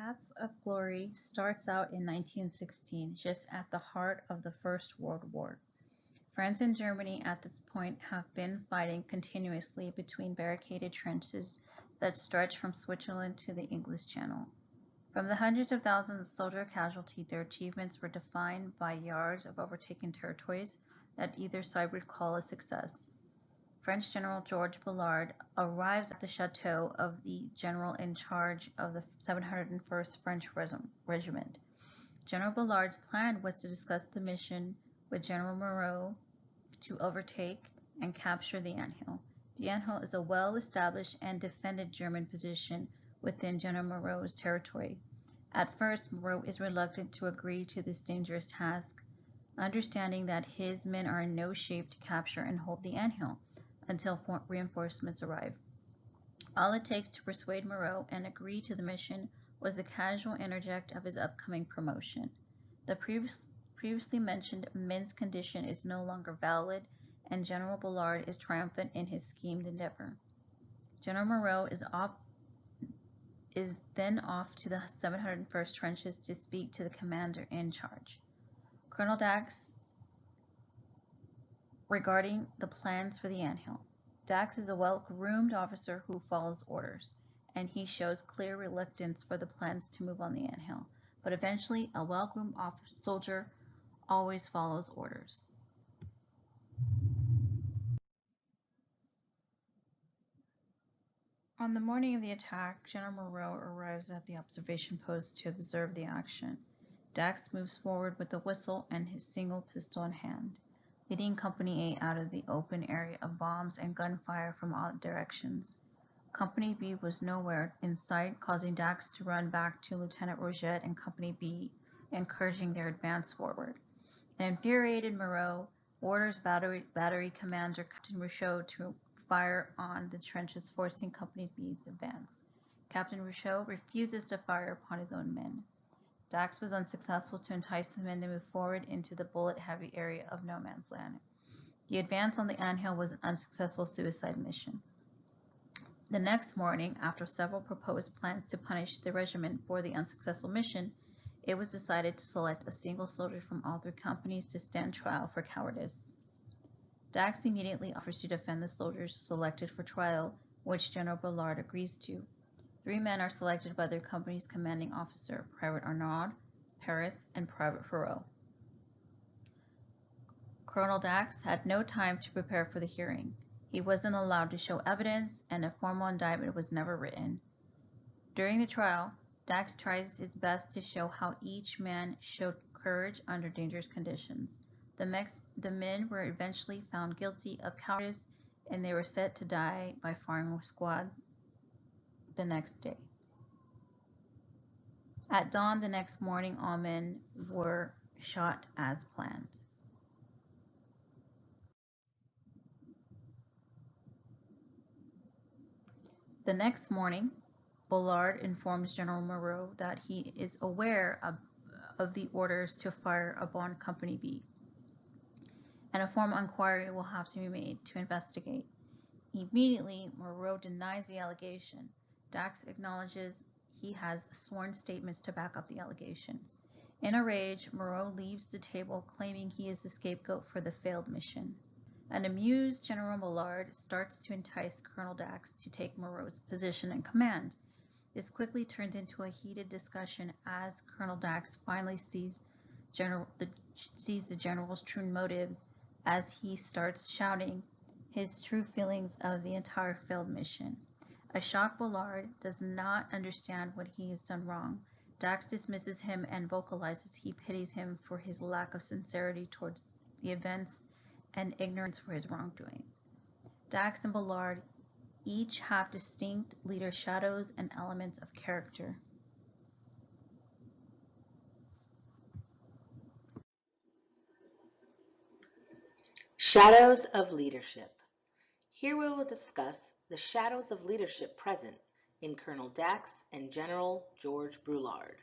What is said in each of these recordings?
Paths of Glory starts out in 1916, just at the heart of the First World War. France and Germany at this point have been fighting continuously between barricaded trenches that stretch from Switzerland to the English Channel. From the hundreds of thousands of soldier casualties, their achievements were defined by yards of overtaken territories that either side would call a success. French General Georges Bullard arrives at the chateau of the general in charge of the 701st French Regiment. General Bullard's plan was to discuss the mission with General Moreau to overtake and capture the Anthill. The Anthill is a well-established and defended German position within General Moreau's territory. At first, Moreau is reluctant to agree to this dangerous task, understanding that his men are in no shape to capture and hold the Anthill until reinforcements arrive. All it takes to persuade Moreau and agree to the mission was the casual interject of his upcoming promotion. The previously mentioned Minsk condition is no longer valid, and General Bullard is triumphant in his schemed endeavor. General Moreau is then off to the 701st trenches to speak to the commander in charge, Colonel Dax, regarding the plans for the Anthill. Dax is a well-groomed officer who follows orders, and he shows clear reluctance for the plans to move on the Anthill. But eventually, a well-groomed soldier always follows orders. On the morning of the attack, General Moreau arrives at the observation post to observe the action. Dax moves forward with a whistle and his single pistol in hand, leading Company A out of the open area of bombs and gunfire from all directions. Company B was nowhere in sight, causing Dax to run back to Lieutenant Roget and Company B, encouraging their advance forward. An infuriated Moreau orders battery commander Captain Rousseau to fire on the trenches, forcing Company B's advance. Captain Rousseau refuses to fire upon his own men. Dax was unsuccessful to entice the men to move forward into the bullet-heavy area of no man's land. The advance on the Anthill was an unsuccessful suicide mission. The next morning, after several proposed plans to punish the regiment for the unsuccessful mission, it was decided to select a single soldier from all three companies to stand trial for cowardice. Dax immediately offers to defend the soldiers selected for trial, which General Bullard agrees to. 3 men are selected by their company's commanding officer, Private Arnaud, Paris, and Private Perot. Colonel Dax had no time to prepare for the hearing. He wasn't allowed to show evidence, and a formal indictment was never written. During the trial, Dax tries his best to show how each man showed courage under dangerous conditions. The men were eventually found guilty of cowardice, and they were set to die by firing squad the next day. At dawn the next morning, all men were shot as planned. The next morning, Bullard informs General Moreau that he is aware of the orders to fire upon Company B, and a formal inquiry will have to be made to investigate. Immediately, Moreau denies the allegation. Dax acknowledges he has sworn statements to back up the allegations. In a rage, Moreau leaves the table, claiming he is the scapegoat for the failed mission. An amused General Bullard starts to entice Colonel Dax to take Moreau's position in command. This quickly turns into a heated discussion as Colonel Dax finally sees the general's true motives as he starts shouting his true feelings of the entire failed mission. A shocked Bullard does not understand what he has done wrong. Dax dismisses him and vocalizes he pities him for his lack of sincerity towards the events and ignorance for his wrongdoing. Dax and Bullard each have distinct leader shadows and elements of character. Shadows of leadership. Here we will discuss the shadows of leadership present in Colonel Dax and General Georges Bullard.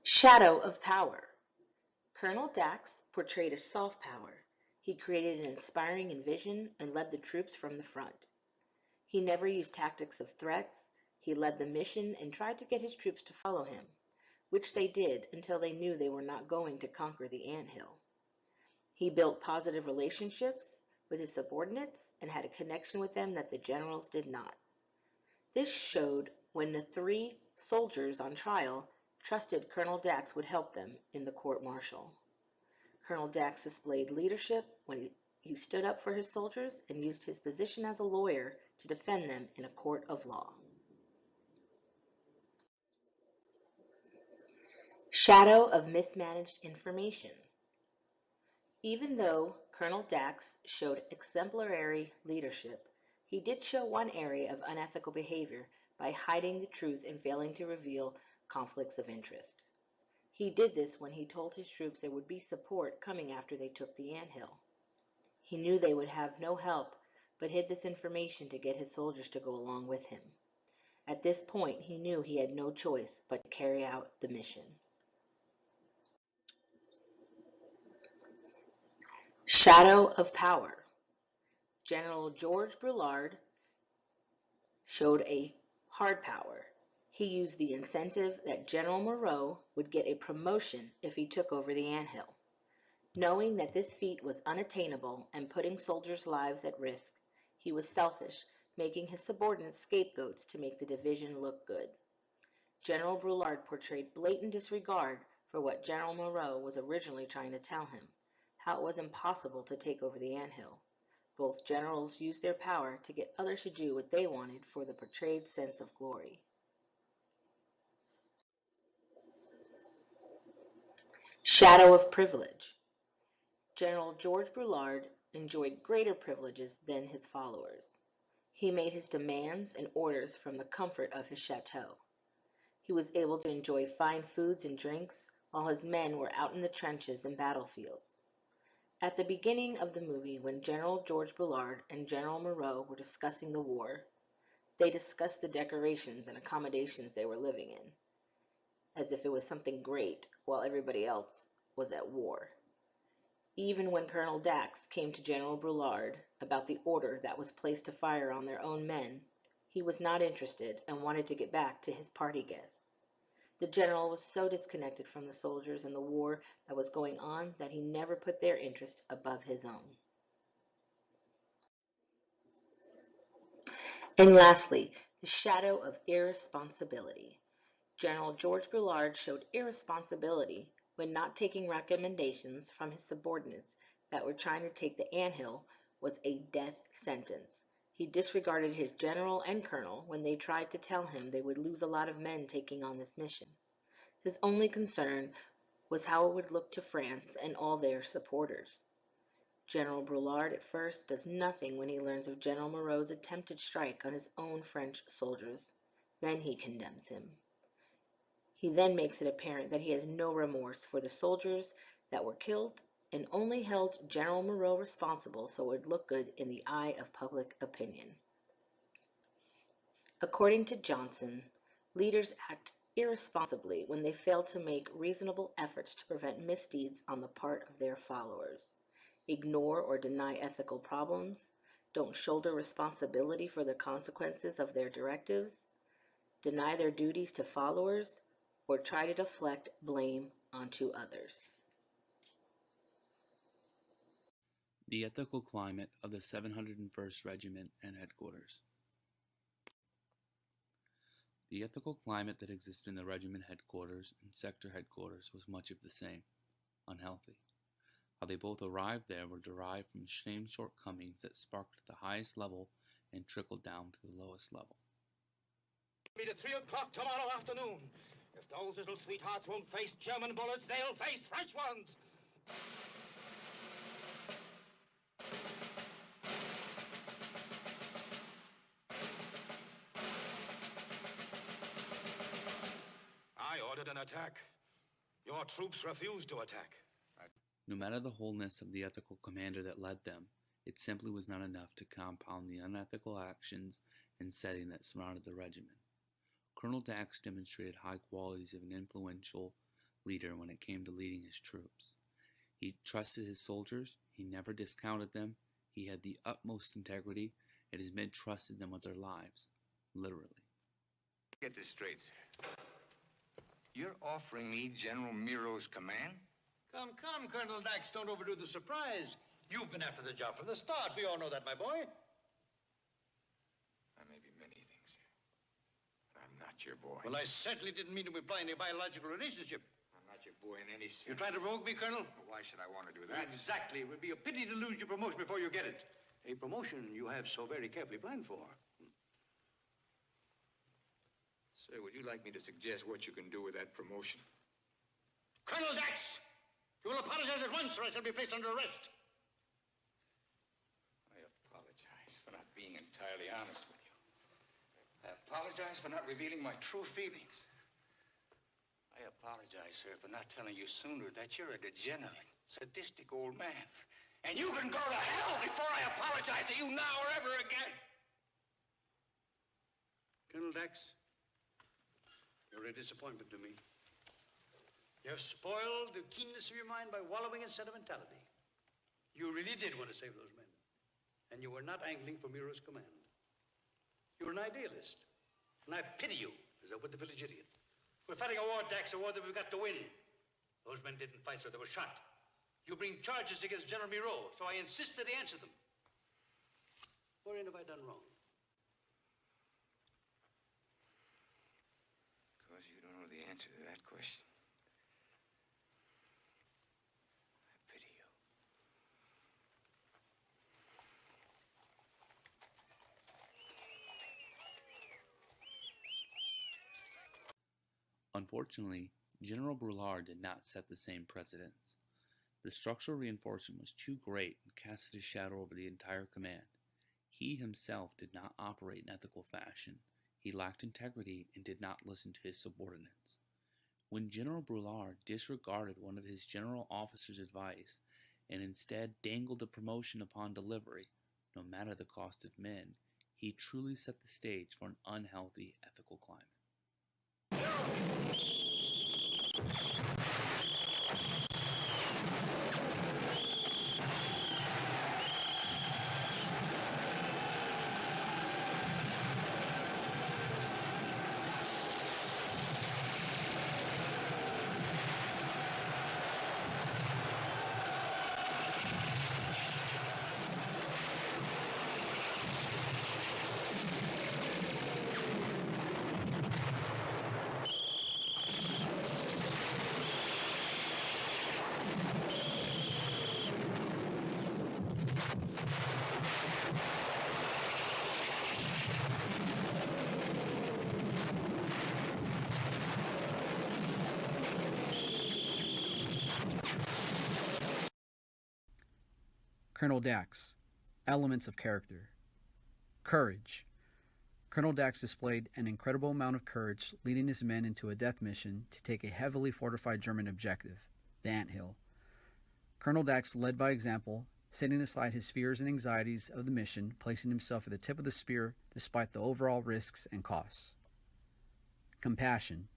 Shadow of power. Colonel Dax portrayed a soft power. He created an inspiring vision and led the troops from the front. He never used tactics of threats. He led the mission and tried to get his troops to follow him, which they did until they knew they were not going to conquer the anthill. He built positive relationships with his subordinates and had a connection with them that the generals did not. This showed when the 3 soldiers on trial trusted Colonel Dax would help them in the court-martial. Colonel Dax displayed leadership when he stood up for his soldiers and used his position as a lawyer to defend them in a court of law. Shadow of mismanaged information. Even though Colonel Dax showed exemplary leadership, he did show one area of unethical behavior by hiding the truth and failing to reveal conflicts of interest. He did this when he told his troops there would be support coming after they took the anthill. He knew they would have no help, but hid this information to get his soldiers to go along with him. At this point, he knew he had no choice but to carry out the mission. Shadow of power. General George Bullard showed a hard power. He used the incentive that General Moreau would get a promotion if he took over the anthill. Knowing that this feat was unattainable and putting soldiers' lives at risk, he was selfish, making his subordinates scapegoats to make the division look good. General Bullard portrayed blatant disregard for what General Moreau was originally trying to tell him, how it was impossible to take over the anthill. Both generals used their power to get others to do what they wanted for the portrayed sense of glory. Shadow of privilege. General George Bullard enjoyed greater privileges than his followers. He made his demands and orders from the comfort of his chateau. He was able to enjoy fine foods and drinks while his men were out in the trenches and battlefields. At the beginning of the movie, when General George Bullard and General Moreau were discussing the war, they discussed the decorations and accommodations they were living in, as if it was something great while everybody else was at war. Even when Colonel Dax came to General Bullard about the order that was placed to fire on their own men, he was not interested and wanted to get back to his party guests. The general was so disconnected from the soldiers and the war that was going on that he never put their interest above his own. And lastly, the shadow of irresponsibility. General George Bullard showed irresponsibility when not taking recommendations from his subordinates that were trying to take the anthill was a death sentence. He disregarded his general and colonel when they tried to tell him they would lose a lot of men taking on this mission. His only concern was how it would look to France and all their supporters. General Bullard at first does nothing when he learns of General Moreau's attempted strike on his own French soldiers. Then he condemns him. He then makes it apparent that he has no remorse for the soldiers that were killed and only held General Moreau responsible so it would look good in the eye of public opinion. According to Johnson, leaders act irresponsibly when they fail to make reasonable efforts to prevent misdeeds on the part of their followers, ignore or deny ethical problems, don't shoulder responsibility for the consequences of their directives, deny their duties to followers, or try to deflect blame onto others. The ethical climate of the 701st Regiment and Headquarters. The ethical climate that existed in the regiment headquarters and sector headquarters was much of the same, unhealthy. How they both arrived there were derived from the same shortcomings that sparked at the highest level and trickled down to the lowest level. Meet at 3 o'clock tomorrow afternoon. If those little sweethearts won't face German bullets, they'll face French ones. I ordered an attack. Your troops refused to attack. No matter the wholeness of the ethical commander that led them, it simply was not enough to compound the unethical actions and setting that surrounded the regiment. Colonel Dax demonstrated high qualities of an influential leader when it came to leading his troops. He trusted his soldiers, he never discounted them, he had the utmost integrity, yet his men trusted them with their lives, literally. Get this straight, sir. You're offering me General Miro's command? Come, Colonel Dax, don't overdo the surprise. You've been after the job from the start. We all know that, my boy. I may be many things, sir, but I'm not your boy. Well, I certainly didn't mean to imply any biological relationship. I'm not your boy in any sense. You're trying to provoke me, Colonel? Well, why should I want to do that? Exactly. It would be a pity to lose your promotion before you get it. A promotion you have so very carefully planned for. Sir, would you like me to suggest what you can do with that promotion? Colonel Dax! You will apologize at once, or I shall be placed under arrest. I apologize for not being entirely honest with you. I apologize for not revealing my true feelings. I apologize, sir, for not telling you sooner that you're a degenerate, sadistic old man. And you can go to hell before I apologize to you now or ever again. Colonel Dax, you're a disappointment to me. You have spoiled the keenness of your mind by wallowing in sentimentality. You really did want to save those men. And you were not angling for Miro's command. You're an idealist. And I pity you, as I would the village idiot. We're fighting a war, Dax, a war that we've got to win. Those men didn't fight, so they were shot. You bring charges against General Miro, so I insist that he answer them. Wherein have I done wrong? Because you don't know the answer to that question. I pity you. Unfortunately, General Brulard did not set the same precedence. The structural reinforcement was too great and casted a shadow over the entire command. He himself did not operate in ethical fashion. He lacked integrity and did not listen to his subordinates. When General Brulard disregarded one of his general officers' advice and instead dangled a promotion upon delivery, no matter the cost of men, he truly set the stage for an unhealthy ethical climate. Colonel Dax. Elements of character. Courage. Colonel Dax displayed an incredible amount of courage, leading his men into a death mission to take a heavily fortified German objective, the Anthill. Colonel Dax led by example, setting aside his fears and anxieties of the mission, placing himself at the tip of the spear despite the overall risks and costs. Compassion.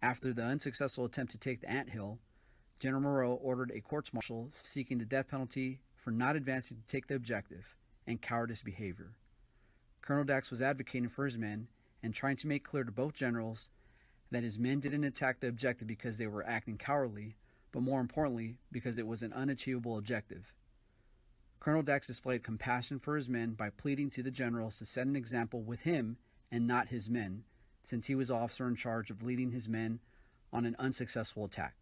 After the unsuccessful attempt to take the Anthill, General Moreau ordered a court-martial seeking the death penalty for not advancing to take the objective and cowardice behavior. Colonel Dax was advocating for his men and trying to make clear to both generals that his men didn't attack the objective because they were acting cowardly, but more importantly, because it was an unachievable objective. Colonel Dax displayed compassion for his men by pleading to the generals to set an example with him and not his men, since he was the officer in charge of leading his men on an unsuccessful attack.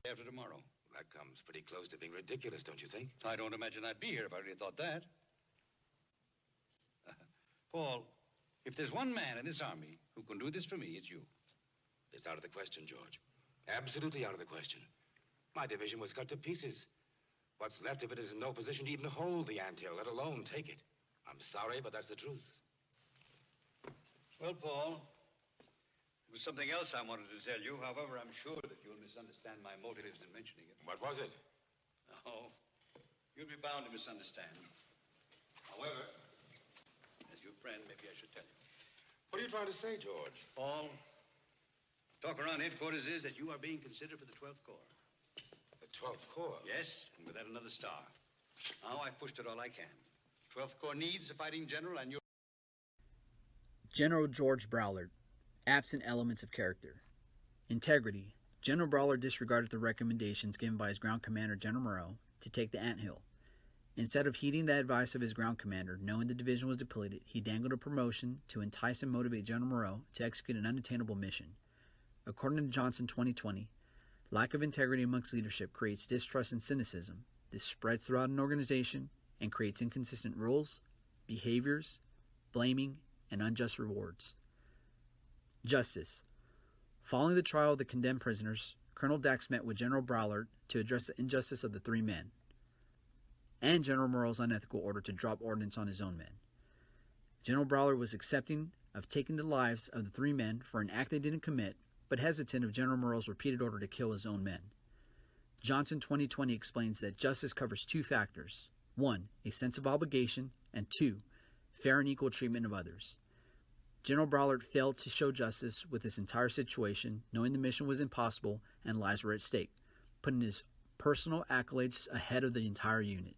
After tomorrow. That comes pretty close to being ridiculous, don't you think? I don't imagine I'd be here if I really thought that. Paul, if there's one man in this army who can do this for me, it's you. It's out of the question, George. Absolutely out of the question. My division was cut to pieces. What's left of it is in no position to even hold the anthill, let alone take it. I'm sorry, but that's the truth. Well, Paul, there was something else I wanted to tell you. However, I'm sure that you'll misunderstand my motives in mentioning it. What was it? No, you'll be bound to misunderstand. However, as your friend, maybe I should tell you. What are you trying to say, George? Paul, talk around headquarters is that you are being considered for the 12th Corps. The 12th Corps? Yes, and with that another star. Now I've pushed it all I can. 12th Corps needs a fighting general, and you're... General George Broward. Absent elements of character. Integrity. General Broward disregarded the recommendations given by his ground commander, General Moreau, to take the anthill. Instead of heeding the advice of his ground commander, knowing the division was depleted, he dangled a promotion to entice and motivate General Moreau to execute an unattainable mission. According to Johnson 2020, lack of integrity amongst leadership creates distrust and cynicism. This spreads throughout an organization and creates inconsistent rules, behaviors, blaming, and unjust rewards. Justice. Following the trial of the condemned prisoners, Colonel Dax met with General Broward to address the injustice of the three men, and General Moreau's unethical order to drop ordnance on his own men. General Broward was accepting of taking the lives of the three men for an act they didn't commit, but hesitant of General Moreau's repeated order to kill his own men. Johnson 2020 explains that justice covers two factors. 1, a sense of obligation, and 2, fair and equal treatment of others. General Broward failed to show justice with this entire situation, knowing the mission was impossible and lives were at stake, putting his personal accolades ahead of the entire unit.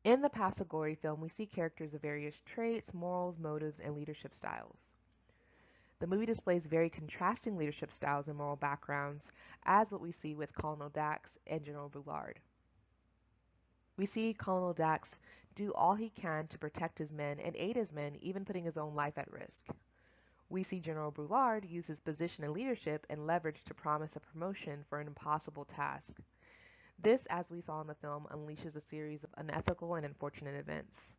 In the Paths of Glory film, we see characters of various traits, morals, motives, and leadership styles. The movie displays very contrasting leadership styles and moral backgrounds, as what we see with Colonel Dax and General Broward. We see Colonel Dax do all he can to protect his men and aid his men, even putting his own life at risk. We see General Broward use his position and leadership and leverage to promise a promotion for an impossible task. This, as we saw in the film, unleashes a series of unethical and unfortunate events.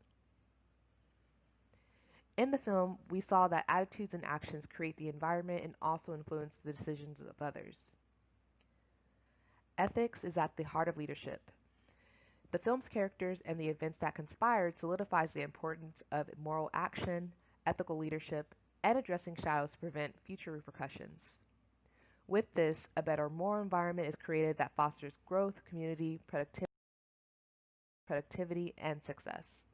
In the film, we saw that attitudes and actions create the environment and also influence the decisions of others. Ethics is at the heart of leadership. The film's characters and the events that conspired solidifies the importance of moral action, ethical leadership, and addressing shadows to prevent future repercussions. With this, a better moral environment is created that fosters growth, community, productivity, and success.